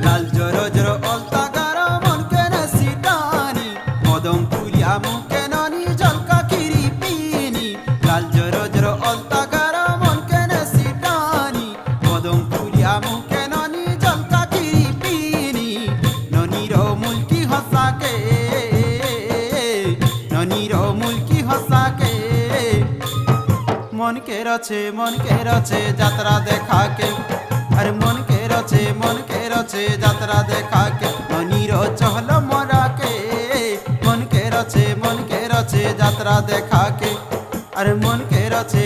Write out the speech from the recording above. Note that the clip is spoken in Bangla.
লাল জোরো জোরো অলতা গারো মন কেনে সিটানি কদম ফুলিয়া মুখে ননি ঝলকা খিরি পিনি লাল জোরো জোরো অলতা গারো মন কেনে সিটানি কদম ফুলিয়া মুখে ননি ঝলকা খিরি পিনি ননিরো মুলকি হসাকে ননিরো মুলকি হসাকে মন কে রছে যাত্রা দেখাকে আরে মন কে রছে যাত্রা দেখাকে ননির চহল মরাকে মন কে রছে যাত্রা দেখাকে আরে মন কে রছে